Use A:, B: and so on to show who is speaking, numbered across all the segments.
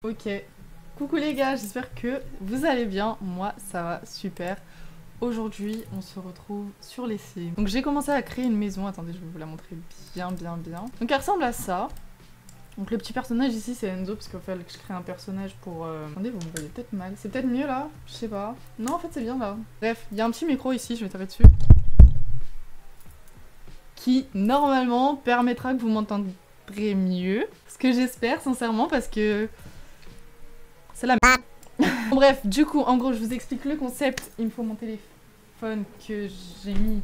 A: Ok, coucou les gars, j'espère que vous allez bien, moi ça va super. Aujourd'hui on se retrouve sur les Sims. Donc j'ai commencé à créer une maison, attendez je vais vous la montrer bien. Donc elle ressemble à ça. Donc le petit personnage ici c'est Enzo parce qu'il fallait que je crée un personnage pour... Attendez vous me voyez peut-être mal, c'est peut-être mieux là, je sais pas. Non en fait c'est bien là. Bref, il y a un petit micro ici, je vais taper dessus. Qui normalement permettra que vous m'entendrez mieux. Ce que j'espère sincèrement parce que... c'est la merde. Bref, du coup, en gros, je vous explique le concept. Il me faut mon téléphone que j'ai mis.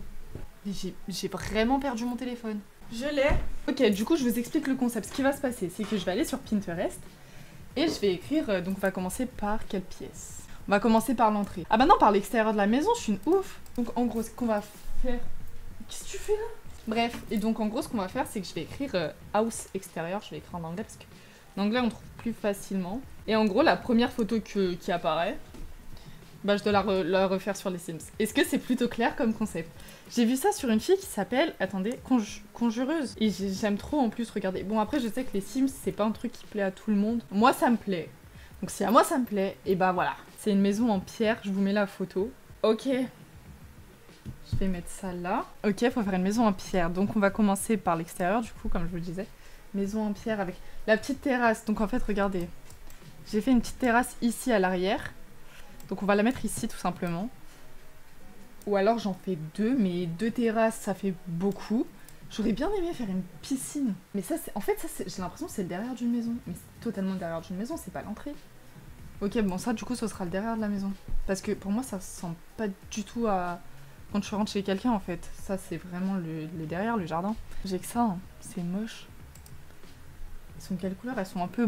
A: J'ai vraiment perdu mon téléphone. Je l'ai. Ok, du coup, je vous explique le concept. Ce qui va se passer, c'est que je vais aller sur Pinterest et je vais écrire. Donc, on va commencer par quelle pièce? On va commencer par l'entrée. Ah bah non, par l'extérieur de la maison, je suis une ouf. Donc, en gros, ce qu'on va faire. Qu'est-ce que tu fais là? Bref, et donc, en gros, ce qu'on va faire, c'est que je vais écrire house extérieur. Je vais écrire en anglais parce que l'anglais, on trouve plus facilement. Et en gros, la première photo qui apparaît, bah, je dois la refaire sur les Sims. Est-ce que c'est plutôt clair comme concept? J'ai vu ça sur une fille qui s'appelle, attendez, Conjureuse. Et j'aime trop en plus regarder. Bon, après, je sais que les Sims, c'est pas un truc qui plaît à tout le monde. Moi, ça me plaît. Donc, si à moi, ça me plaît, et bah voilà. C'est une maison en pierre, je vous mets la photo. Ok. Je vais mettre ça là. Ok, faut faire une maison en pierre. Donc, on va commencer par l'extérieur, du coup, comme je vous le disais. Maison en pierre avec la petite terrasse. Donc, en fait, regardez. J'ai fait une petite terrasse ici à l'arrière. Donc on va la mettre ici tout simplement. Ou alors j'en fais deux, mais deux terrasses ça fait beaucoup. J'aurais bien aimé faire une piscine. Mais ça c'est... En fait ça j'ai l'impression que c'est le derrière d'une maison. Mais c'est totalement le derrière d'une maison, c'est pas l'entrée. Ok bon ça du coup ce sera le derrière de la maison. Parce que pour moi ça ressemble pas du tout à... quand je rentre chez quelqu'un en fait. Ça c'est vraiment le derrière, le jardin. J'ai que ça, hein. C'est moche. Elles sont quelle couleur? Elles sont un peu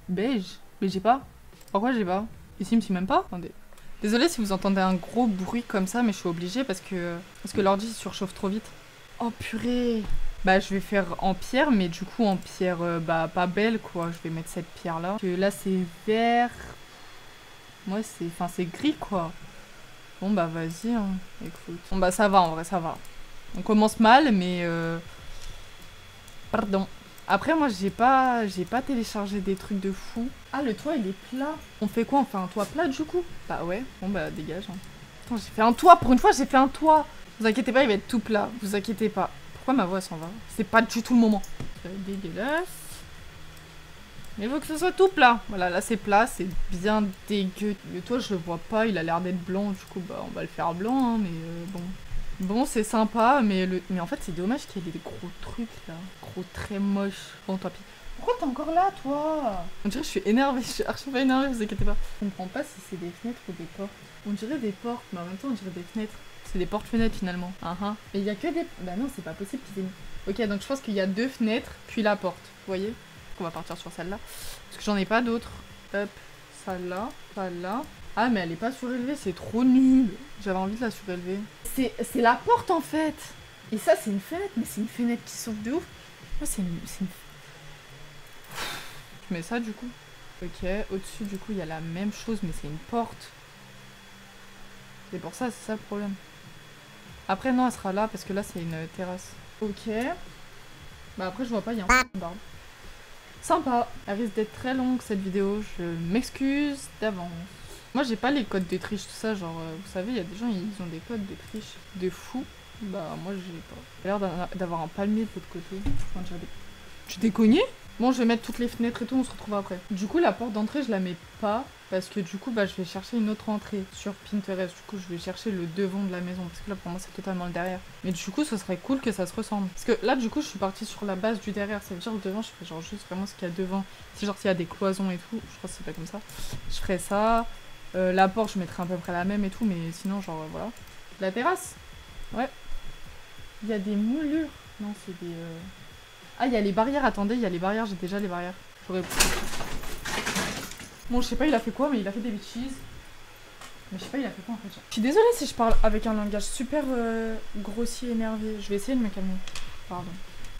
A: beige. Mais j'ai pas. Pourquoi j'ai pas? Ici, il me suit même pas. Attendez. Désolée si vous entendez un gros bruit comme ça, mais je suis obligée parce que l'ordi surchauffe trop vite. Oh purée. Bah je vais faire en pierre, mais du coup en pierre bah pas belle quoi. Je vais mettre cette pierre là. Que là c'est vert. Moi c'est, enfin c'est gris quoi. Bon bah vas-y. Hein. Écoute. Bon bah ça va en vrai ça va. On commence mal, mais pardon. Après, moi, j'ai pas téléchargé des trucs de fou. Ah, le toit, il est plat. On fait quoi? On fait un toit plat, du coup? Bah ouais. Bon, bah, dégage. Hein. Attends, j'ai fait un toit. Pour une fois, j'ai fait un toit. Vous inquiétez pas, il va être tout plat. Vous inquiétez pas. Pourquoi ma voix s'en va? C'est pas du tout le moment. C'est dégueulasse. Mais il faut que ce soit tout plat. Voilà, là, c'est plat. C'est bien dégueu. Le toit, je le vois pas. Il a l'air d'être blanc. Du coup, bah, on va le faire blanc, hein, mais bon... Bon, c'est sympa, mais en fait, c'est dommage qu'il y ait des gros trucs, là. Gros, très moches. Bon, tant pis. Pourquoi t'es encore là, toi? On dirait que je suis énervée. Je suis archi pas énervée, vous inquiétez pas. Je comprends pas si c'est des fenêtres ou des portes. On dirait des portes, mais en même temps, on dirait des fenêtres. C'est des portes-fenêtres, finalement. Mais il y a que des... Bah non, c'est pas possible qu'ils aient mis... Ok, donc je pense qu'il y a deux fenêtres, puis la porte. Vous voyez? On va partir sur celle-là. Parce que j'en ai pas d'autres. Hop, celle-là, celle-là. Ah mais elle est pas surélevée, c'est trop nul. J'avais envie de la surélever. C'est la porte en fait. Et ça c'est une fenêtre, mais c'est une fenêtre qui s'ouvre de ouf. Moi c'est une... Je mets ça du coup. Ok, au-dessus du coup il y a la même chose mais c'est une porte. C'est pour ça, c'est ça le problème. Après non elle sera là parce que là c'est une terrasse. Ok. Bah après je vois pas, il y a un barbe. Sympa. Elle risque d'être très longue cette vidéo, je m'excuse d'avance. Moi j'ai pas les codes de triche, tout ça, genre, vous savez, il y a des gens, ils ont des codes de triche de fou. Bah, moi j'ai pas. Il a l'air d'avoir un palmier de l'autre côté. Enfin, tu t'es cogné? Bon, je vais mettre toutes les fenêtres et tout, on se retrouve après. Du coup, la porte d'entrée, je la mets pas, parce que du coup, bah, je vais chercher une autre entrée sur Pinterest. Du coup, je vais chercher le devant de la maison, parce que là, pour moi, c'est totalement le derrière. Mais du coup, ce serait cool que ça se ressemble. Parce que là, du coup, je suis partie sur la base du derrière. Ça veut dire le devant, je ferais genre juste vraiment ce qu'il y a devant. C'est genre s'il y a des cloisons et tout, je crois que c'est pas comme ça. Je ferais ça. La porte, je mettrais à peu près la même et tout, mais sinon, genre, voilà. La terrasse? Ouais. Il y a des moulures. Non, c'est des... Ah, il y a les barrières, attendez, il y a les barrières, j'ai déjà les barrières. J'aurais... Bon, je sais pas, il a fait quoi, mais il a fait des bitches. Mais je sais pas, il a fait quoi en fait. Je suis désolée si je parle avec un langage super grossier, énervé. Je vais essayer de me calmer. Pardon.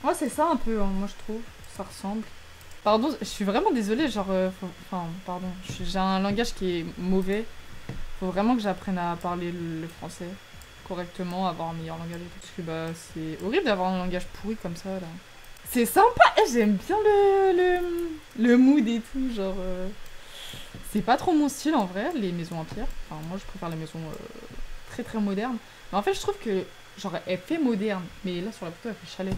A: Ouais, c'est ça un peu, hein, moi je trouve. Ça ressemble. Pardon, je suis vraiment désolée, genre... Enfin, pardon. J'ai un langage qui est mauvais. Faut vraiment que j'apprenne à parler le français correctement, avoir un meilleur langage et tout. Parce que bah, c'est horrible d'avoir un langage pourri comme ça, là. C'est sympa, j'aime bien le mood et tout, genre... C'est pas trop mon style en vrai, les maisons en pierre. Enfin, moi je préfère les maisons très très modernes. Mais en fait, je trouve que, genre, elle fait moderne. Mais là, sur la photo, elle fait chalet.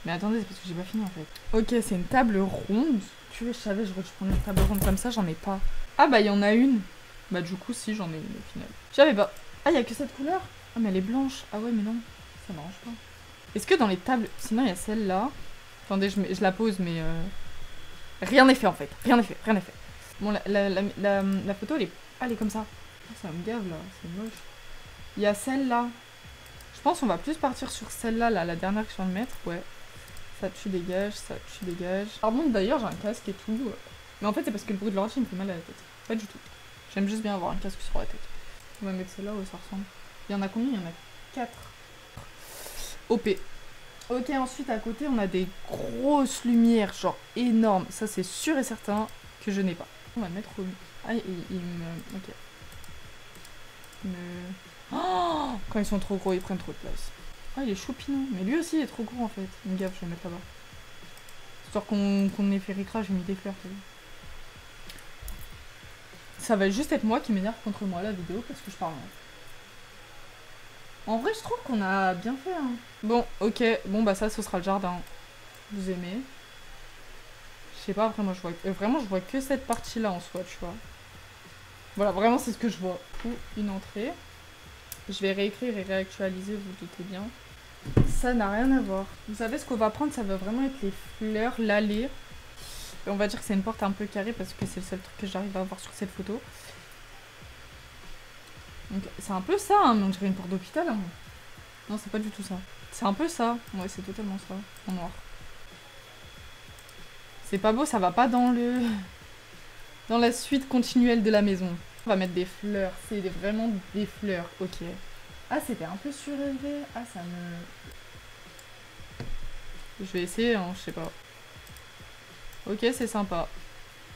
A: Mais attendez, c'est parce que j'ai pas fini en fait. Ok, c'est une table ronde. Tu veux, je savais, je prenais une table ronde comme ça, j'en ai pas. Ah bah, il y en a une. Bah, du coup, si, j'en ai une au final. J'avais pas. Ah, il y a que cette couleur. Ah, mais elle est blanche. Ah ouais, mais non, ça m'arrange pas. Est-ce que dans les tables. Sinon, il y a celle-là. Attendez, je la pose, mais. Rien n'est fait en fait. Rien n'est fait, rien n'est fait. Bon, la photo, elle est comme ça. Oh, ça me gave là, c'est moche. Il y a celle-là. Je pense qu'on va plus partir sur celle-là, là, la dernière que je viens de mettre. Ouais. Ça tu dégage, ça tu dégage. Pardon, d'ailleurs, j'ai un casque et tout. Mais en fait, c'est parce que le bruit de l'ordi me fait mal à la tête. Pas du tout. J'aime juste bien avoir un casque sur la tête. On va mettre celle-là où ça ressemble. Il y en a combien? Il y en a 4. OP. Ok, ensuite à côté, on a des grosses lumières, genre énormes. Ça, c'est sûr et certain que je n'ai pas. On va le mettre au... Ah, il me... Ok. Oh, quand ils sont trop gros, ils prennent trop de place. Ah, il est choupinou. Mais lui aussi, il est trop gros en fait. Une gaffe, je vais le mettre là-bas. Histoire qu'on ait fait ricra, j'ai mis des fleurs. Ça va juste être moi qui m'énerve contre moi la vidéo parce que je parle. En vrai, je trouve qu'on a bien fait. Hein. Bon, ok. Bon, bah ça, ce sera le jardin. Vous aimez? Je sais pas, après, moi, je vois... vraiment, je vois que cette partie-là en soi, tu vois. Voilà, vraiment, c'est ce que je vois. Une entrée. Je vais réécrire et réactualiser, vous doutez bien. Ça n'a rien à voir. Vous savez, ce qu'on va prendre, ça va vraiment être les fleurs, l'allée. Et on va dire que c'est une porte un peu carrée parce que c'est le seul truc que j'arrive à voir sur cette photo. Donc, c'est un peu ça, hein, mais on dirait une porte d'hôpital. Hein. Non, c'est pas du tout ça. C'est un peu ça. Ouais, c'est totalement ça, en noir. C'est pas beau, ça va pas dans le... dans la suite continuelle de la maison. On va mettre des fleurs. C'est vraiment des fleurs. Ok. Ah, c'était un peu surélevé. Ah, ça me... Je vais essayer, hein, je sais pas. Ok, c'est sympa.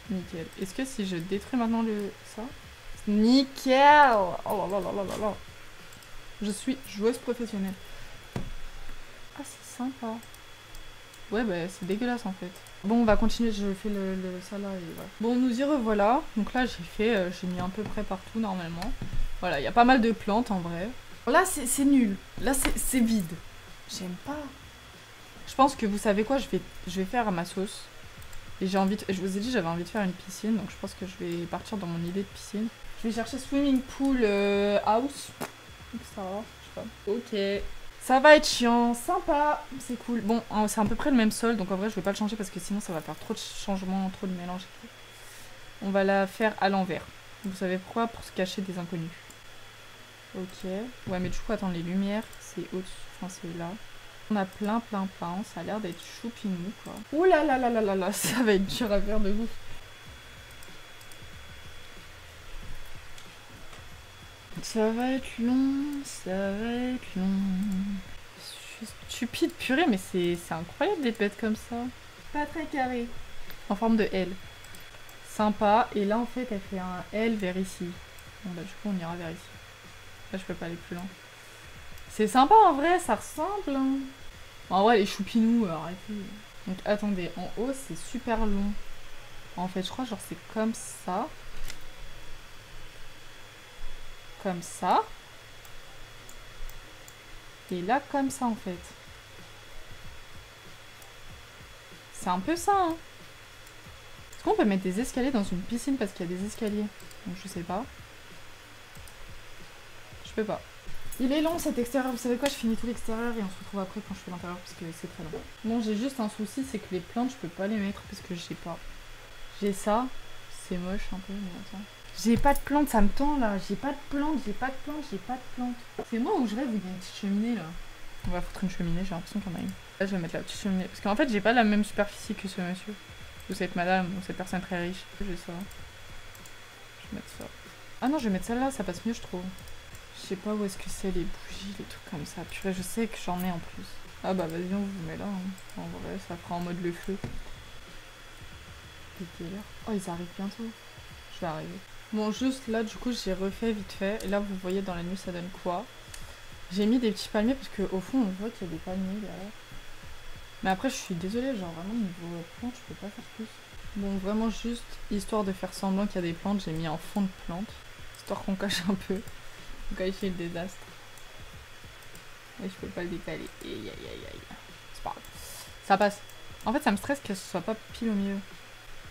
A: Nickel. Est-ce que si je détruis maintenant le... ça? Nickel! Oh là là là là là là. Je suis joueuse professionnelle. Ah, c'est sympa. Ouais, bah, c'est dégueulasse en fait. Bon, on va continuer, je fais ça là et voilà. Bon, nous y revoilà. Donc là, j'ai mis à peu près partout normalement. Voilà, il y a pas mal de plantes en vrai. Là, c'est nul. Là, c'est vide. J'aime pas. Je pense que vous savez quoi, je vais faire à ma sauce. Et j'ai envie de... Je vous ai dit, j'avais envie de faire une piscine. Donc je pense que je vais partir dans mon idée de piscine. Je vais chercher swimming pool house. Ça va, je sais pas. Ok. Ça va être chiant, sympa, c'est cool. Bon, c'est à peu près le même sol, donc en vrai je vais pas le changer parce que sinon ça va faire trop de changements, trop de mélange. On va la faire à l'envers. Vous savez pourquoi? Pour se cacher des inconnus. Ok. Ouais, mais du coup, attends, les lumières, c'est au-dessus, enfin c'est là. On a plein, ça a l'air d'être choupinou, quoi. Ouh là là là là là là, ça va être dur à faire de ouf. Ça va être long, ça va être long. Je suis stupide, purée, mais c'est incroyable des bêtes comme ça. Pas très carré. En forme de L. Sympa. Et là, en fait, elle fait un L vers ici. Bon, bah, du coup, on ira vers ici. Là, je peux pas aller plus loin. C'est sympa, en vrai, ça ressemble. Hein. En vrai, les choupinous, arrêtez. Donc, attendez, en haut, c'est super long. En fait, je crois, genre, c'est comme ça. Comme ça. Et là, comme ça, en fait. C'est un peu ça, hein. Est-ce qu'on peut mettre des escaliers dans une piscine parce qu'il y a des escaliers? Donc, je sais pas. Je peux pas. Il est long cet extérieur. Vous savez quoi? Je finis tout l'extérieur et on se retrouve après quand je fais l'intérieur parce que c'est très long. Bon, j'ai juste un souci, c'est que les plantes, je peux pas les mettre parce que j'ai pas. J'ai ça. C'est moche un peu, mais attends. J'ai pas de plantes, ça me tend là. J'ai pas de plantes, j'ai pas de plantes, j'ai pas de plantes. C'est moi ou je rêve où il y a une petite cheminée là? On va foutre une cheminée, j'ai l'impression qu'il y en a une. Là, je vais mettre la petite cheminée. Parce qu'en fait, j'ai pas la même superficie que ce monsieur. Ou cette madame, ou cette personne très riche. J'ai ça. Je vais mettre ça. Ah non, je vais mettre celle-là, ça passe mieux, je trouve. Je sais pas où est-ce que c'est, les bougies, les trucs comme ça. Purée, je sais que j'en ai en plus. Ah bah vas-y, on vous met là. Hein. En vrai, ça fera en mode le feu. Oh, ils arrivent bientôt. Je vais arriver. Bon, juste là, du coup, j'ai refait vite fait. Et là, vous voyez dans la nuit, ça donne quoi? J'ai mis des petits palmiers parce qu'au fond, on voit qu'il y a des palmiers derrière. Mais après, je suis désolée, genre vraiment, niveau plante, je peux pas faire plus. Bon, vraiment juste, histoire de faire semblant qu'il y a des plantes, j'ai mis en fond de plantes. Histoire qu'on cache un peu. On cache le désastre. Et je peux pas le décaler. Aïe aïe aïe aïe. C'est pas grave. Ça passe. En fait, ça me stresse que ce soit pas pile au milieu.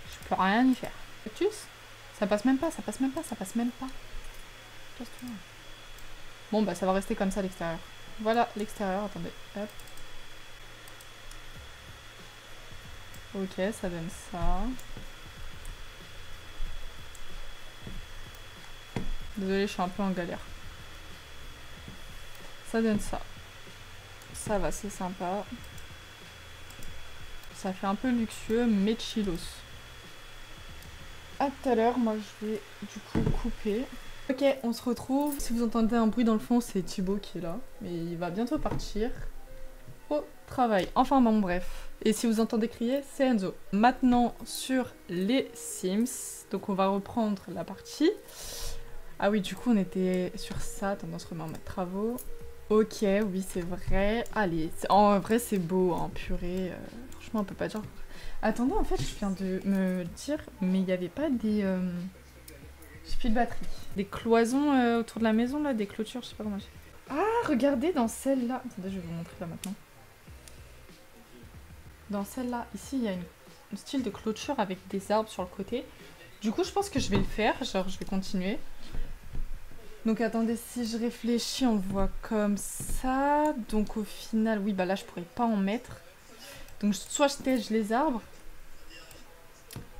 A: Je peux rien y faire. Cactus? Ça passe même pas, ça passe même pas, ça passe même pas. Bon, bah ça va rester comme ça à l'extérieur. Voilà l'extérieur, attendez. Hop. Ok, ça donne ça. Désolée, je suis un peu en galère. Ça donne ça. Ça va, c'est sympa. Ça fait un peu luxueux, mais chillos. À tout à l'heure, moi je vais du coup couper. Ok, on se retrouve. Si vous entendez un bruit dans le fond, c'est Thibaut qui est là. Mais il va bientôt partir au travail. Enfin bon, bref. Et si vous entendez crier, c'est Enzo. Maintenant, sur les Sims. Donc on va reprendre la partie. Ah oui, du coup, on était sur ça. Attends, on se remet en mode travaux. Ok, oui, c'est vrai. Allez, en vrai, c'est beau, hein, purée. Franchement, on peut pas dire... Attendez, en fait, je viens de me dire, mais il n'y avait pas des... J'ai plus de batterie. Des cloisons autour de la maison, là, des clôtures, je sais pas comment... Ah, regardez, dans celle-là... Attendez, je vais vous montrer là, maintenant. Dans celle-là, ici, il y a un style de clôture avec des arbres sur le côté. Du coup, je pense que je vais le faire, genre, je vais continuer. Donc attendez, si je réfléchis, on voit comme ça. Donc au final, oui, bah là je pourrais pas en mettre. Donc soit je tège les arbres,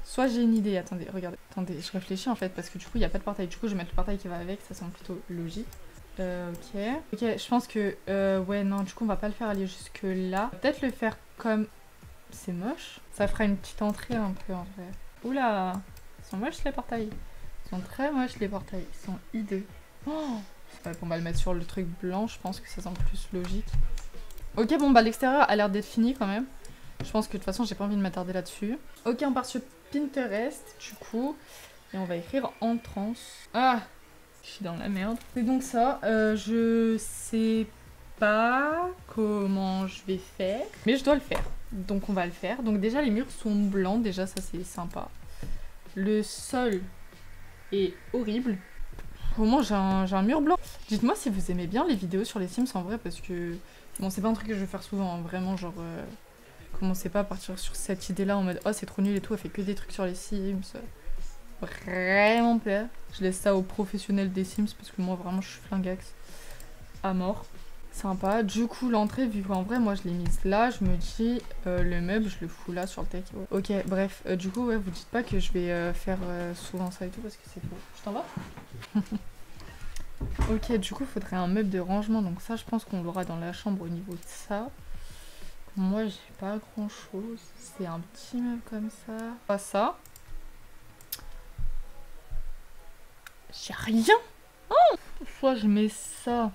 A: soit j'ai une idée. Attendez, regardez. Attendez, je réfléchis en fait, parce que du coup il n'y a pas de portail. Du coup je vais mettre le portail qui va avec, ça semble plutôt logique. Ok. Ok, je pense que... ouais, non, du coup on va pas le faire aller jusque là. Peut-être le faire comme... C'est moche. Ça fera une petite entrée un peu en vrai. Oula, ils sont moches les portails. Ils sont très moches les portails. Ils sont hideux. Oh, ouais, on va le mettre sur le truc blanc, je pense que ça semble plus logique. Ok, bon bah l'extérieur a l'air d'être fini quand même. Je pense que de toute façon j'ai pas envie de m'attarder là-dessus. Ok, on part sur Pinterest du coup. Et on va écrire entrance. Ah, je suis dans la merde. C'est donc ça, je sais pas comment je vais faire. Mais je dois le faire, donc on va le faire. Donc déjà les murs sont blancs, déjà ça c'est sympa. Le sol est horrible. Au moins j'ai un mur blanc. Dites-moi si vous aimez bien les vidéos sur les Sims en vrai, parce que bon, c'est pas un truc que je vais faire souvent, hein, vraiment genre commencez pas à partir sur cette idée là en mode oh c'est trop nul et tout, elle fait que des trucs sur les Sims. Vraiment pas. Je laisse ça aux professionnels des Sims parce que moi vraiment je suis flingax à mort. Sympa. Du coup l'entrée, vu qu'en vrai moi je l'ai mise là, je me dis le meuble je le fous là sur le deck. Ok bref, du coup ouais, vous dites pas que je vais faire souvent ça et tout parce que c'est faux. Je t'en vas. Ok, du coup, il faudrait un meuble de rangement. Donc ça, je pense qu'on l'aura dans la chambre au niveau de ça. Moi, j'ai pas grand-chose. C'est un petit meuble comme ça. Pas ça. J'ai rien. Oh, soit je mets ça.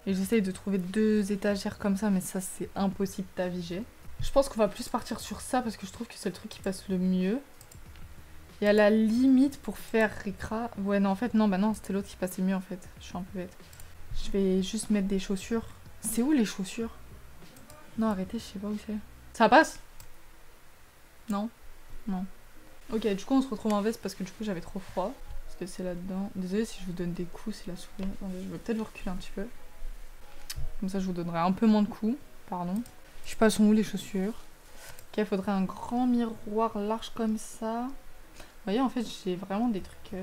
A: Et j'essaye de trouver 2 étagères comme ça, mais ça, c'est impossible d'aviger. Je pense qu'on va plus partir sur ça parce que je trouve que c'est le truc qui passe le mieux. Et à la limite, pour faire Ricra... Ouais, non, en fait, non, bah non, c'était l'autre qui passait mieux, en fait. Je suis un peu bête. Je vais juste mettre des chaussures. C'est où, les chaussures? Non, arrêtez, je sais pas où c'est. Ça passe? Non? Non. Ok, du coup, on se retrouve en veste parce que du coup, j'avais trop froid. Parce que c'est là-dedans. Désolée si je vous donne des coups, c'est la souris. Attendez, je vais peut-être vous reculer un petit peu. Comme ça, je vous donnerai un peu moins de coups. Pardon. Je sais pas, sont où, les chaussures? Ok, il faudrait un grand miroir large comme ça. Vous voyez, en fait, j'ai vraiment des trucs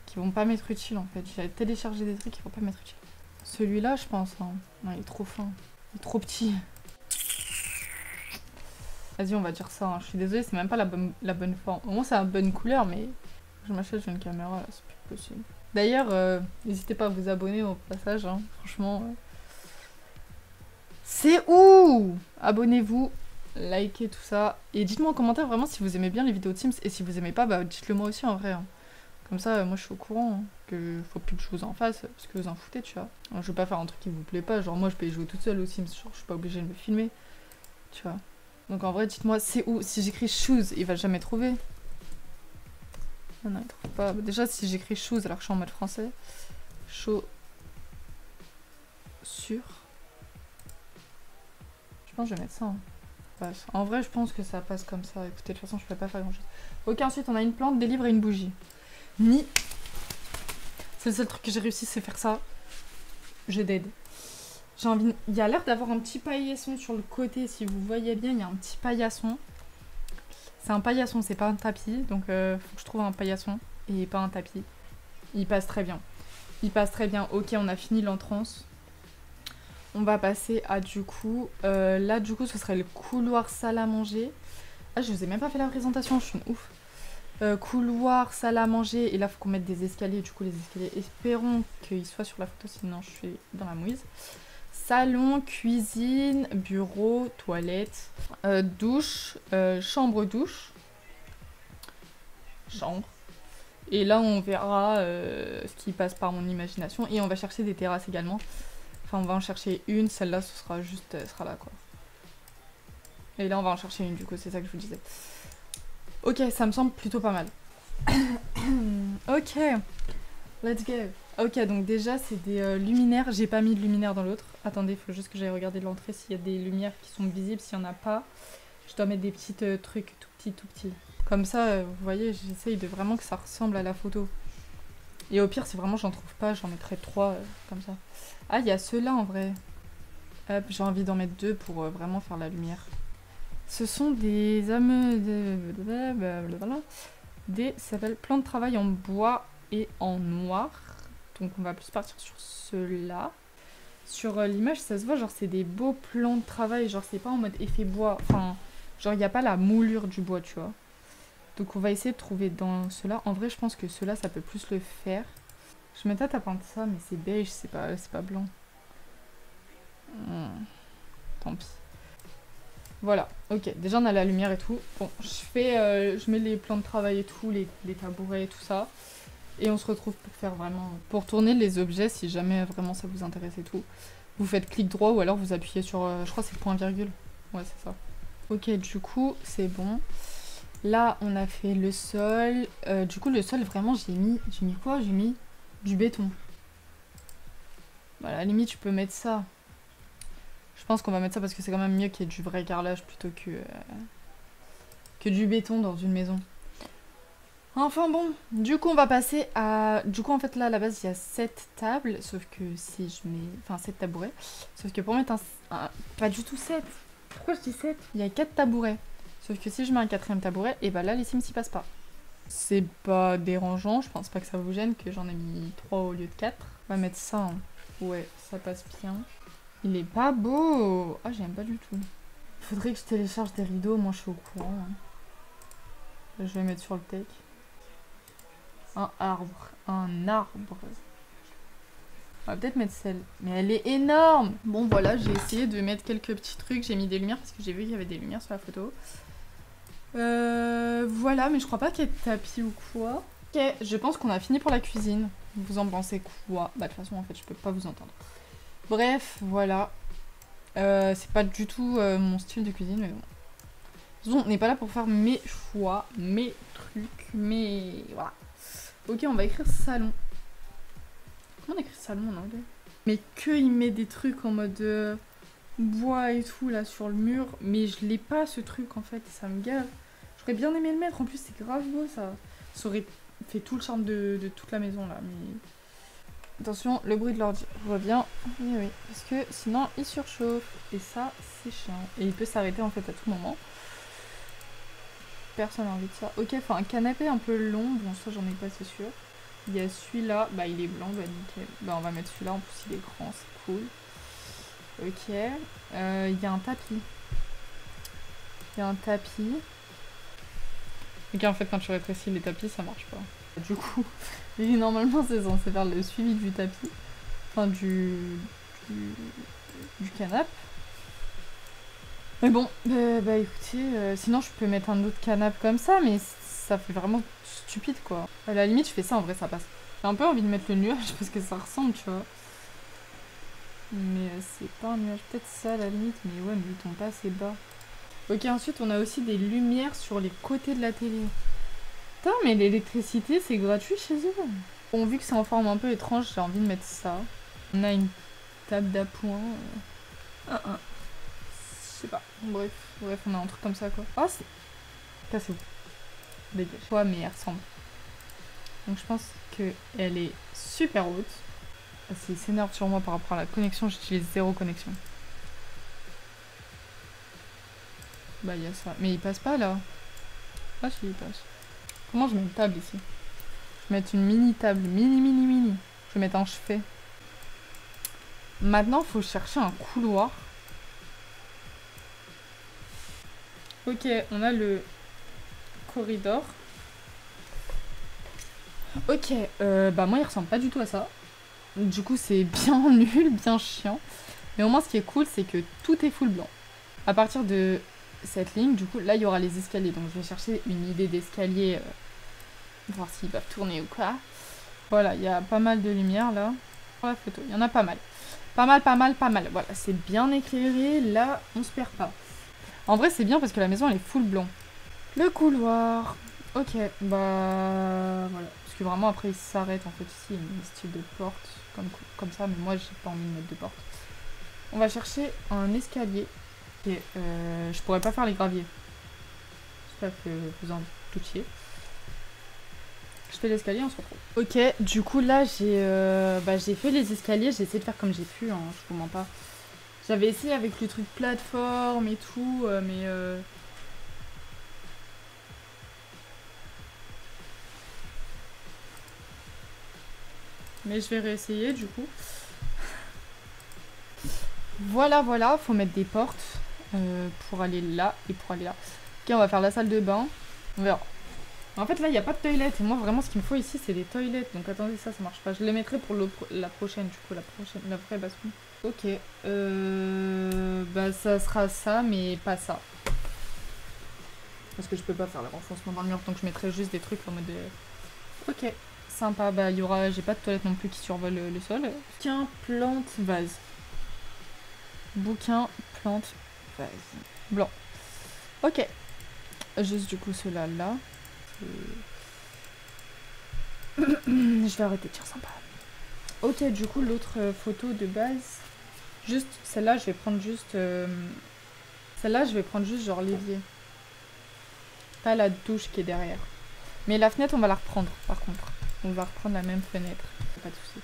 A: qui vont pas m'être utiles, en fait. J'ai téléchargé des trucs qui vont pas m'être utiles. Celui-là, je pense. Hein. Non, il est trop fin. Il est trop petit. Vas-y, on va dire ça. Hein. Je suis désolée, c'est même pas la bonne forme. Au moins, c'est la bonne couleur, mais je m'achète une caméra, là, c'est plus possible. D'ailleurs, n'hésitez pas à vous abonner au passage. Hein. Franchement. C'est où? Abonnez-vous. Likez tout ça. Et dites-moi en commentaire vraiment si vous aimez bien les vidéos de Sims. Et si vous aimez pas, bah dites-le moi aussi en vrai. Hein. Comme ça, moi je suis au courant. Hein, que faut plus que je vous en fasse. Parce que vous en foutez, tu vois. Alors, je vais pas faire un truc qui vous plaît pas. Genre moi je peux y jouer toute seule aux Sims. Genre je suis pas obligée de me filmer. Tu vois. Donc en vrai, dites-moi c'est où. Si j'écris shoes, il va jamais trouver. Non, il trouve pas. Bah, déjà, si j'écris shoes alors que je suis en mode français. Chaussures. Je pense que je vais mettre ça. Hein. passe. En vrai, je pense que ça passe comme ça. Écoutez, de toute façon, je peux pas faire grand chose. Ok, ensuite, on a une plante, des livres et une bougie. C'est le seul truc que j'ai réussi, c'est faire ça. Je dead. J'ai envie... Il y a l'air d'avoir un petit paillasson sur le côté. Si vous voyez bien, il y a un petit paillasson. C'est un paillasson, c'est pas un tapis. Donc, faut que je trouve un paillasson et pas un tapis. Il passe très bien. Il passe très bien. Ok, on a fini l'entrance. On va passer à du coup... là, du coup, ce serait le couloir salle à manger. Ah, je vous ai même pas fait la présentation, je suis une ouf. Couloir, salle à manger. Et là, faut qu'on mette des escaliers. Du coup, les escaliers, espérons qu'ils soient sur la photo, sinon je suis dans la mouise. Salon, cuisine, bureau, toilette, douche, chambre-douche. Chambre. Et là, on verra ce qui passe par mon imagination. Et on va chercher des terrasses également. Enfin, on va en chercher une. Celle-là, ce sera juste... Elle sera là, quoi. Et là, on va en chercher une, du coup. C'est ça que je vous disais. Ok, ça me semble plutôt pas mal. Ok. Let's go. Ok, donc déjà, c'est des luminaires. J'ai pas mis de luminaire dans l'autre. Attendez, il faut juste que j'aille regarder de l'entrée s'il y a des lumières qui sont visibles. S'il y en a pas, je dois mettre des petits trucs tout petits. Comme ça, vous voyez, j'essaye de vraiment que ça ressemble à la photo. Et au pire, si vraiment j'en trouve pas, j'en mettrai 3 comme ça. Ah, il y a ceux-là en vrai. Hop, j'ai envie d'en mettre 2 pour vraiment faire la lumière. Ce sont des ça s'appelle plan de travail en bois et en noir. Donc on va plus partir sur ceux-là. Sur l'image, ça se voit, genre c'est des beaux plans de travail. Genre c'est pas en mode effet bois. Enfin, genre il n'y a pas la moulure du bois, tu vois. Donc on va essayer de trouver dans ceux-là. En vrai, je pense que ceux-là, ça peut plus le faire. Je me tâte à peindre ça, mais c'est beige, c'est pas blanc. Tant pis. Voilà, ok. Déjà, on a la lumière et tout. Bon, je mets les plans de travail et tout, les tabourets et tout ça. Et on se retrouve pour faire vraiment... Pour tourner les objets, si jamais vraiment ça vous intéresse et tout. Vous faites clic droit ou alors vous appuyez sur... je crois que c'est point virgule. Ouais, c'est ça. Ok, du coup, c'est bon. Là, on a fait le sol. Du coup, le sol, vraiment, j'ai mis quoi? J'ai mis du béton. Bah, à la limite, tu peux mettre ça. Je pense qu'on va mettre ça parce que c'est quand même mieux qu'il y ait du vrai carrelage plutôt que du béton dans une maison. Enfin bon, du coup, on va passer à... Du coup, en fait, là, à la base, il y a 7 tables. Sauf que si je mets... Enfin, 7 tabourets. Sauf que pour mettre un... Pas du tout 7. Pourquoi je dis 7? Il y a 4 tabourets. Sauf que si je mets un 4ème tabouret, et bah là, les Sims s'y passent pas. C'est pas dérangeant, je pense pas que ça vous gêne que j'en ai mis 3 au lieu de 4. On va mettre ça, hein. Ouais, ça passe bien. Il est pas beau. Ah, j'aime pas du tout. Faudrait que je télécharge des rideaux, moi je suis au courant. Hein. Je vais mettre sur le tech. Un arbre. Un arbre. On va peut-être mettre celle. Mais elle est énorme. Bon voilà, j'ai essayé de mettre quelques petits trucs. J'ai mis des lumières parce que j'ai vu qu'il y avait des lumières sur la photo. Voilà, mais je crois pas qu'il y ait de tapis ou quoi. Ok, je pense qu'on a fini pour la cuisine. Vous en pensez quoi? Bah de toute façon, en fait, je peux pas vous entendre. Bref, voilà. C'est pas du tout mon style de cuisine, mais bon. De toute façon, on n'est pas là pour faire mes choix, mes trucs, mais voilà. Ok, on va écrire salon. Comment on écrit salon en anglais? Mais il met des trucs en mode bois et tout là sur le mur, mais je l'ai pas ce truc en fait, ça me gave. J'aurais bien aimé le mettre, en plus c'est grave beau ça. Ça aurait fait tout le charme de toute la maison là, mais... Attention, le bruit de l'ordi revient. Oui, oui, parce que sinon il surchauffe. Et ça, c'est chiant. Et il peut s'arrêter en fait à tout moment. Personne n'a envie de ça. Ok, faut un canapé un peu long. Bon, ça j'en ai pas, c'est sûr. Il y a celui-là. Bah, il est blanc, bah nickel. Bah, on va mettre celui-là. En plus, il est grand, c'est cool. Ok. Il y a un tapis. Il y a un tapis. Ok, en fait, quand tu rétrécis les tapis, ça marche pas. Du coup, normalement, c'est censé faire le suivi du tapis. Enfin, du canapé. Mais bon, bah écoutez, sinon je peux mettre un autre canapé comme ça, mais ça fait vraiment stupide quoi. À la limite, je fais ça, en vrai, ça passe. J'ai un peu envie de mettre le nuage parce que ça ressemble, tu vois. Mais c'est pas un nuage, peut-être ça à la limite, mais ouais, mais il tombe pas assez bas. Ok, ensuite on a aussi des lumières sur les côtés de la télé. Putain, mais l'électricité c'est gratuit chez eux. Bon, vu que c'est en forme un peu étrange, j'ai envie de mettre ça. On a une table d'appoint. sais pas. Bref, on a un truc comme ça quoi. Oh, c'est... Cassez-vous. Dégage. Ouais, mais elle ressemble. Donc je pense qu'elle est super haute. C'est s'énerve sur moi par rapport à la connexion, j'utilise 0 connexion. Bah il y a ça. Mais il passe pas là. Ah si, il passe. Comment je mets une table ici? Je vais mettre une mini table. Mini. Je vais mettre un chevet. Maintenant, il faut chercher un couloir. Ok, on a le corridor. Ok, bah moi il ressemble pas du tout à ça. Du coup c'est bien nul, bien chiant. Mais au moins ce qui est cool c'est que tout est full blanc. À partir de cette ligne, du coup là il y aura les escaliers. Donc je vais chercher une idée d'escalier. Voir s'ils peuvent tourner ou quoi. Voilà, il y a pas mal de lumière là. Pour la photo, il y en a pas mal. Pas mal. Voilà, c'est bien éclairé. Là, on se perd pas. En vrai c'est bien parce que la maison elle est full blanc. Le couloir. Ok, bah voilà. Parce que vraiment après il s'arrête en fait ici, il y a une style de porte comme ça, mais moi j'ai pas envie de mettre de porte. On va chercher un escalier. Et je pourrais pas faire les graviers. J'espère que vous en doutiez. Je fais l'escalier, on se retrouve. Ok, du coup là j'ai fait les escaliers, j'ai essayé de faire comme j'ai pu, hein, je vous mens pas. J'avais essayé avec le truc plateforme et tout, mais je vais réessayer du coup. Voilà, faut mettre des portes pour aller là et pour aller là. Ok, on va faire la salle de bain. On verra. En fait, là, il n'y a pas de toilette. Et moi, vraiment, ce qu'il me faut ici, c'est des toilettes. Donc, attendez, ça marche pas. Je les mettrai pour la prochaine, du coup, la vraie basse-cour. Ok. Bah, ça sera ça, mais pas ça. Parce que je peux pas faire le renfoncement dans le mur. Donc, je mettrai juste des trucs en mode... Ok. Sympa. Bah, il y aura... J'ai pas de toilette non plus qui survole le sol. Bouquin, plante, vase. Bouquin, plante, vase. Blanc. Ok. Juste, du coup, ceux-là, là. Je vais arrêter de dire sympa. Ok, du coup, l'autre photo de base. Juste, celle-là, je vais prendre juste... Celle-là, je vais prendre juste genre l'évier. Pas la douche qui est derrière. Mais la fenêtre, on va la reprendre, par contre. On va reprendre la même fenêtre. Pas de soucis.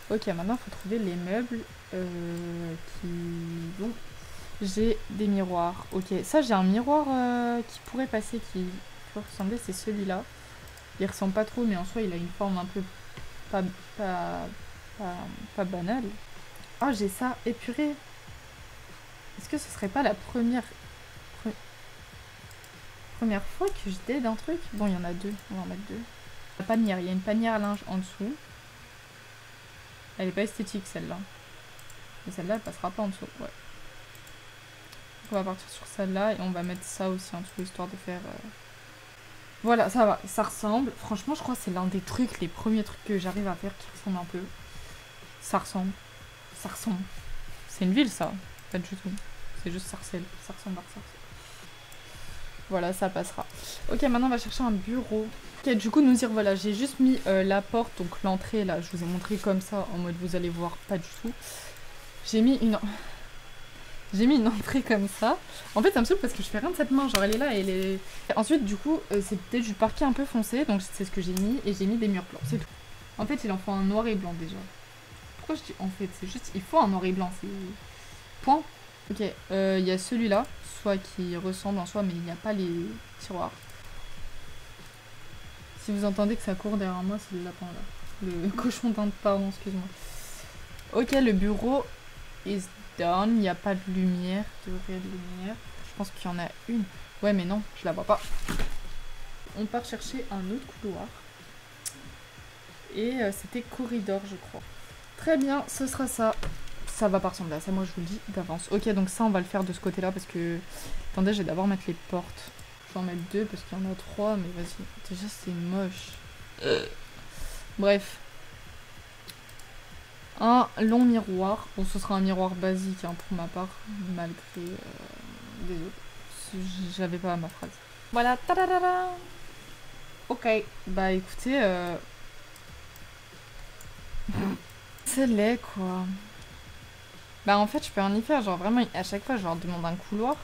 A: Ok, maintenant, il faut trouver les meubles qui... Bon. J'ai des miroirs. Ok, ça, j'ai un miroir qui pourrait passer, qui peut ressembler, c'est celui-là. Il ressemble pas trop, mais en soi, il a une forme un peu pas banale. Oh, j'ai ça épuré. Est-ce que ce serait pas la première fois que je t'aide un truc? Bon, il y en a deux. On va en mettre deux. La panière. Il y a une panière à linge en dessous. Elle est pas esthétique, celle-là. Mais celle-là, elle passera pas en dessous. Ouais. Donc, on va partir sur celle-là et on va mettre ça aussi en dessous, histoire de faire... Voilà, ça va, ça ressemble. Franchement, je crois que c'est l'un des trucs, les premiers trucs que j'arrive à faire qui ressemblent un peu. Ça ressemble. Ça ressemble. C'est une ville, ça. Pas du tout. C'est juste Sarcelles. Ça ressemble à Sarcelles. Voilà, ça passera. Ok, maintenant, on va chercher un bureau. Ok, du coup, nous y revoilà. J'ai juste mis la porte, donc l'entrée, là. Je vous ai montré comme ça, en mode, vous allez voir, pas du tout. J'ai mis une... J'ai mis une entrée comme ça. En fait, ça me saoule parce que je fais rien de cette main. Genre, elle est là et elle est... Ensuite, du coup, c'est peut-être du parquet un peu foncé. Donc, c'est ce que j'ai mis. Et j'ai mis des murs blancs. C'est tout. En fait, il en faut un noir et blanc déjà. Pourquoi je dis en fait? C'est juste, il faut un noir et blanc. C'est... Point. Ok. Il y a celui-là. Soit qui ressemble en soi, mais il n'y a pas les tiroirs. Si vous entendez que ça court derrière moi, c'est le lapin là. Le cochon d'Inde, pardon, excuse-moi. Ok, le bureau is done. Il n'y a pas de lumière, de réelle lumière. Je pense qu'il y en a une. Ouais, mais non, je la vois pas. On part chercher un autre couloir. Et c'était corridor, je crois. Très bien, ce sera ça. Ça va pas ressembler à ça, moi je vous le dis d'avance. Ok, donc ça, on va le faire de ce côté-là parce que... Attendez, je vais d'abord mettre les portes. Je vais en mettre deux parce qu'il y en a trois, mais vas-y. Déjà, c'est moche. Bref. Un long miroir. Bon, ce sera un miroir basique hein, pour ma part, malgré les autres. J'avais pas ma phrase. Voilà, tadadada. Ok, bah écoutez, c'est laid quoi. Bah en fait je peux rien y faire, genre vraiment à chaque fois je leur demande un couloir.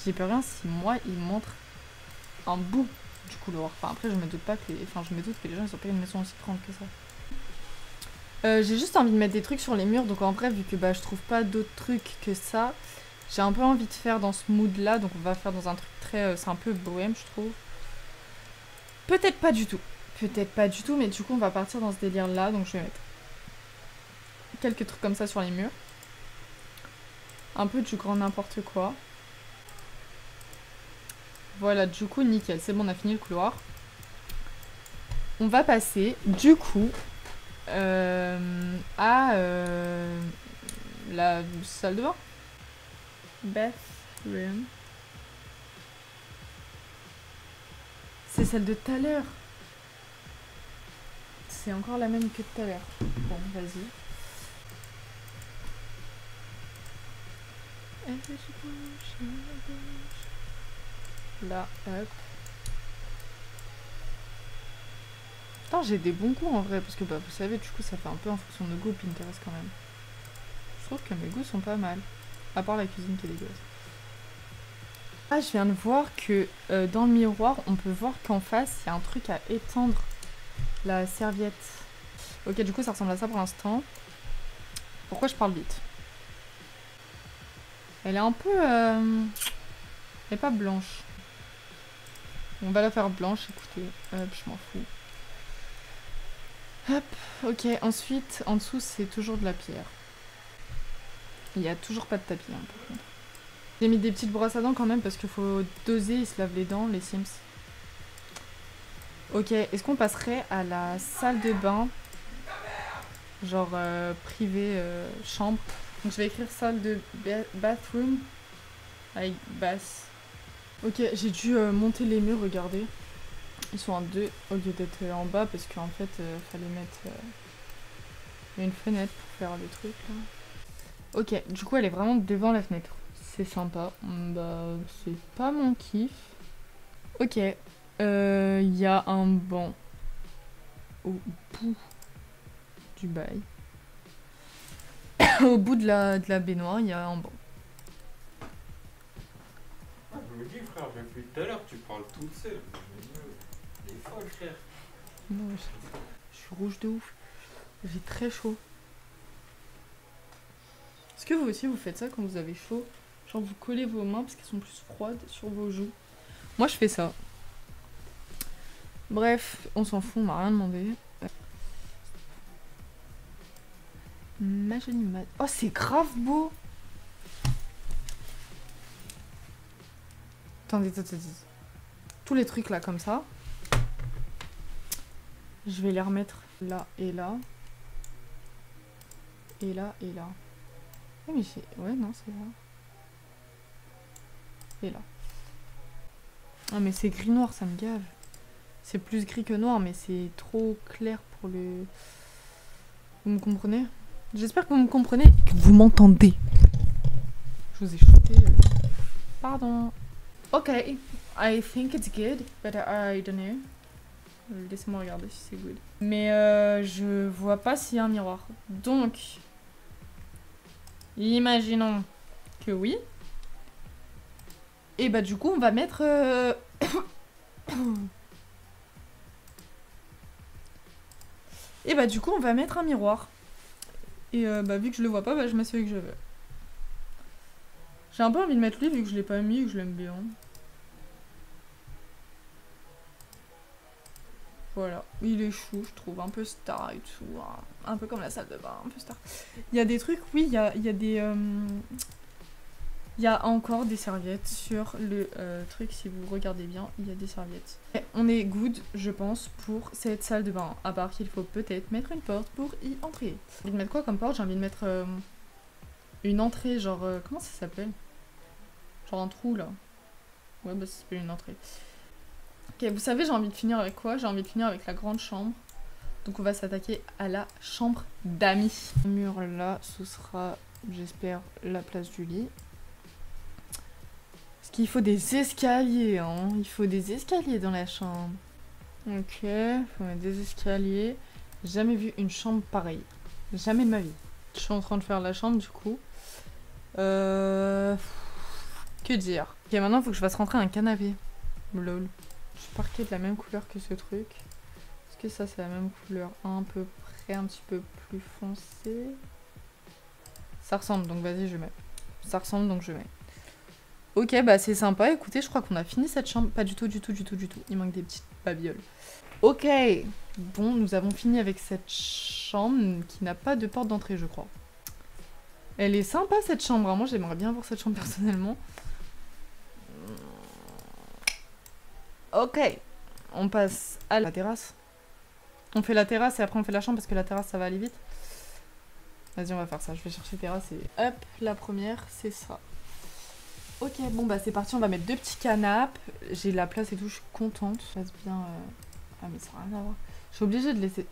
A: J'ai peur rien si moi ils montrent un bout du couloir. Enfin après je me doute pas que les... Enfin je me doute que les gens ils ont pas une maison aussi grande que ça. J'ai juste envie de mettre des trucs sur les murs, donc en vrai vu que bah je trouve pas d'autres trucs que ça, j'ai un peu envie de faire dans ce mood là, donc on va faire dans un truc très... c'est un peu bohème je trouve. Peut-être pas du tout. Peut-être pas du tout, mais du coup on va partir dans ce délire là, donc je vais mettre quelques trucs comme ça sur les murs. Un peu du grand n'importe quoi. Voilà, du coup nickel, c'est bon on a fini le couloir. On va passer du coup à la salle de bain. Bathroom. C'est celle de tout à l'heure. C'est encore la même que tout à l'heure. Bon, vas-y. Là, hop. Putain, j'ai des bons goûts en vrai, parce que bah, vous savez, du coup, ça fait un peu en fonction de goût Pinterest quand même. Je trouve que mes goûts sont pas mal. À part la cuisine qui est dégueulasse. Ah, je viens de voir que dans le miroir, on peut voir qu'en face, il y a un truc à étendre la serviette. Ok, du coup, ça ressemble à ça pour l'instant. Pourquoi je parle vite? Elle est un peu... Elle est pas blanche. On va la faire blanche, écoutez. Hop, je m'en fous. Hop, ok. Ensuite, en dessous, c'est toujours de la pierre. Il n'y a toujours pas de tapis, hein, par contre. J'ai mis des petites brosses à dents quand même parce qu'il faut doser, ils se lavent les dents, les Sims. Ok, est-ce qu'on passerait à la salle de bain? Genre privée, chambre. Donc je vais écrire salle de bathroom. Avec bath. Ok, j'ai dû monter les murs, regardez. Ils sont en deux au lieu d'être en bas parce qu'en fait, fallait mettre une fenêtre pour faire le truc là. Ok, du coup elle est vraiment devant la fenêtre. C'est sympa. Bah, c'est pas mon kiff. Ok, il y a un banc au bout du bail. Au bout de la baignoire, il y a un banc.
B: Ah, je me dis, frère, depuis tout à l'heure, tu parles tout seul. Il est folle, frère.
A: Non, je suis rouge de ouf. J'ai très chaud. Est-ce que vous aussi vous faites ça quand vous avez chaud? Genre vous collez vos mains parce qu'elles sont plus froides sur vos joues. Moi je fais ça. Bref, on s'en fout, on m'a rien demandé. Ma jolie mat. Oh c'est grave beau. Attendez. Tous les trucs là comme ça. Je vais les remettre là et là. Et là et là. Ouais mais j'ai... Ouais non c'est là. Et là. Ah mais c'est gris noir, ça me gave. C'est plus gris que noir, mais c'est trop clair pour le... Vous me comprenez? J'espère que vous me comprenez et que vous m'entendez. Je vous ai shooté. Pardon. Ok, I think it's good, but I don't know. Laissez-moi regarder si c'est good. Mais je vois pas s'il y a un miroir. Donc, imaginons que oui. Et bah du coup on va mettre... Et bah du coup on va mettre un miroir. Et bah vu que je le vois pas, bah je mets celui que je veux. J'ai un peu envie de mettre lui vu que je l'ai pas mis et que je l'aime bien. Voilà, il est chou, je trouve, un peu star et tout, hein. Un peu comme la salle de bain, un peu star. Il y a des trucs, oui, il y a des... Il y a encore des serviettes sur le truc, si vous regardez bien, il y a des serviettes. Et on est good, je pense, pour cette salle de bain, à part qu'il faut peut-être mettre une porte pour y entrer. J'ai envie de mettre quoi comme porte? J'ai envie de mettre une entrée, genre... comment ça s'appelle? Genre un trou, là. Ouais, bah ça s'appelle une entrée. Ok, vous savez, j'ai envie de finir avec quoi? J'ai envie de finir avec la grande chambre. Donc on va s'attaquer à la chambre d'amis. Le mur là, ce sera, j'espère, la place du lit. Parce qu'il faut des escaliers, hein. Il faut des escaliers dans la chambre. Ok, faut mettre des escaliers. Jamais vu une chambre pareille. Jamais de ma vie. Je suis en train de faire la chambre du coup. Que dire? Ok, maintenant il faut que je fasse rentrer un canapé. Lol. Je suis parquée de la même couleur que ce truc. Est-ce que ça c'est la même couleur? Un peu près, un petit peu plus foncé. Ça ressemble, donc vas-y je mets. Ça ressemble, donc je mets. Ok, bah c'est sympa. Écoutez, je crois qu'on a fini cette chambre. Pas du tout, du tout, du tout, du tout. Il manque des petites babioles. Ok. Bon, nous avons fini avec cette chambre qui n'a pas de porte d'entrée, je crois. Elle est sympa cette chambre. Moi, j'aimerais bien voir cette chambre personnellement. Ok. On passe à la terrasse. On fait la terrasse et après on fait la chambre parce que la terrasse ça va aller vite. Vas-y, on va faire ça. Je vais chercher terrasse et hop, la première, c'est ça. Ok, bon bah c'est parti, on va mettre 2 petits canapes. J'ai la place et tout, je suis contente. Je passe bien. Ah, mais ça n'a rien à voir. Je suis obligée de laisser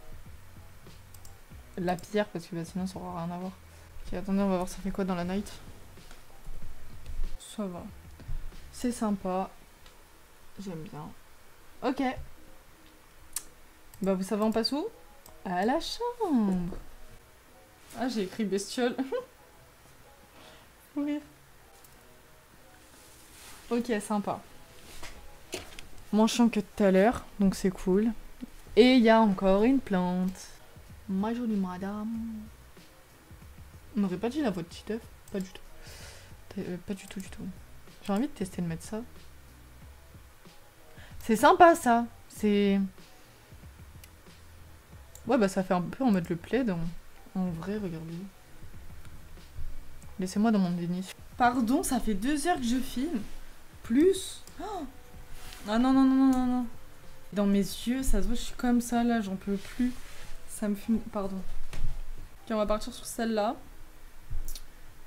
A: la pierre parce que bah, sinon ça aura rien à voir. Ok, attendez, on va voir ça fait quoi dans la night. Ça va. C'est sympa. J'aime bien. Ok. Bah vous savez on passe où? À la chambre. Ah j'ai écrit bestiole. Oui. Ok, sympa. Moins chiant que tout à l'heure, donc c'est cool. Et il y a encore une plante. Ma jolie madame. On n'aurait pas dit la voix de Titeuf? Pas du tout. Pas du tout, du tout. J'ai envie de tester de mettre ça. C'est sympa ça. C'est... Ouais, bah ça fait un peu en mode le plaid. En vrai, regardez. Laissez-moi dans mon déni. Pardon, ça fait 2 heures que je filme. Plus. Oh, ah non, non, non, non, non, non. Dans mes yeux, ça se voit, je suis comme ça là, j'en peux plus. Ça me fume. Pardon. Ok, on va partir sur celle-là.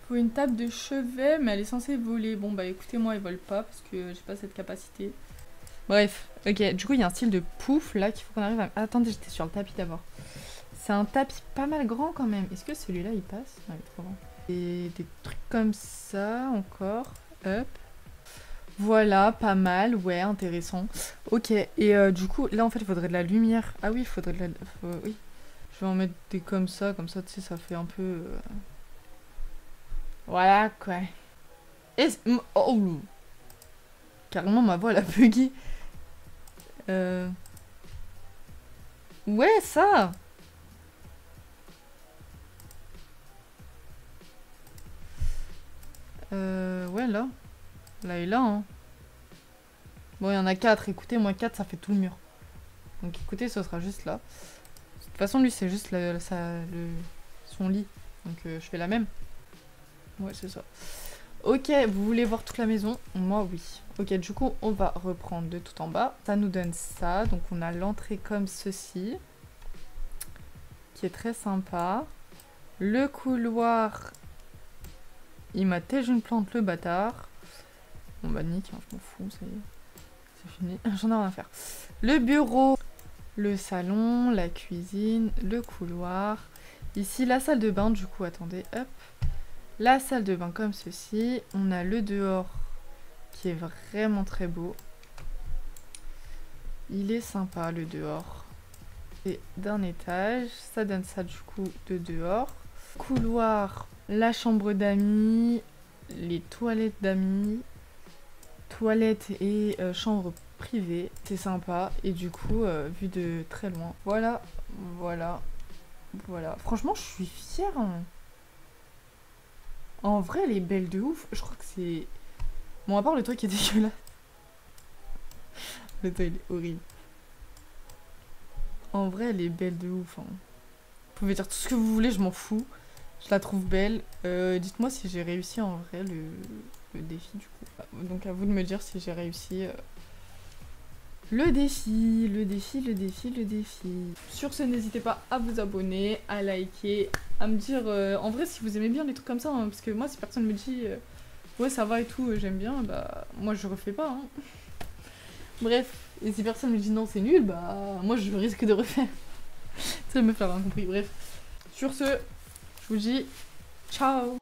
A: Faut une table de chevet, mais elle est censée voler. Bon, bah écoutez, moi, elle vole pas parce que j'ai pas cette capacité. Bref, ok, du coup, il y a un style de pouf là qu'il faut qu'on arrive à. Attendez, j'étais sur le tapis d'abord. C'est un tapis pas mal grand quand même. Est-ce que celui-là il passe? Non, il est trop grand. Et des trucs comme ça encore. Hop. Voilà, pas mal, ouais, intéressant. Ok, et du coup, là en fait, il faudrait de la lumière. Ah oui, il faudrait de la... oui. Je vais en mettre des comme ça, tu sais, ça fait un peu... Voilà, quoi. Et... Oh! Carrément, ma voix, elle a bugué. Ouais, ça! Ouais, là. Là et là, hein. Bon, il y en a 4. Écoutez, moi 4, ça fait tout le mur. Donc écoutez, ce sera juste là. De toute façon, lui, c'est juste son lit. Donc je fais la même. Ouais, c'est ça. Ok, vous voulez voir toute la maison? Moi, oui. Ok, du coup, on va reprendre de tout en bas. Ça nous donne ça. Donc on a l'entrée comme ceci. Qui est très sympa. Le couloir... Il m'a têche une plante, le bâtard. Bon bah nique, hein, je m'en fous, ça y est. C'est fini, j'en ai rien à faire. Le bureau, le salon, la cuisine, le couloir. Ici, la salle de bain, du coup, attendez, hop. La salle de bain comme ceci. On a le dehors qui est vraiment très beau. Il est sympa, le dehors. Et d'un étage, ça donne ça, du coup, de dehors. Couloir, la chambre d'amis, les toilettes d'amis. Toilette et chambre privée, c'est sympa et du coup vu de très loin. Voilà, voilà, voilà. Franchement, je suis fière. Hein. En vrai, elle est belle de ouf. Je crois que c'est... Bon, à part le truc qui est dégueulasse. Le toit, il est horrible. En vrai, elle est belle de ouf. Hein. Vous pouvez dire tout ce que vous voulez, je m'en fous. Je la trouve belle. Dites-moi si j'ai réussi en vrai le défi du coup. Donc à vous de me dire si j'ai réussi le défi, le défi, le défi, le défi. Sur ce, n'hésitez pas à vous abonner, à liker, à me dire en vrai si vous aimez bien les trucs comme ça, hein, parce que moi si personne me dit ouais ça va et tout, j'aime bien, bah moi je refais pas. Hein. Bref, et si personne me dit non c'est nul, bah moi je risque de refaire. Ça me faire rien compris, bref. Sur ce, je vous dis ciao.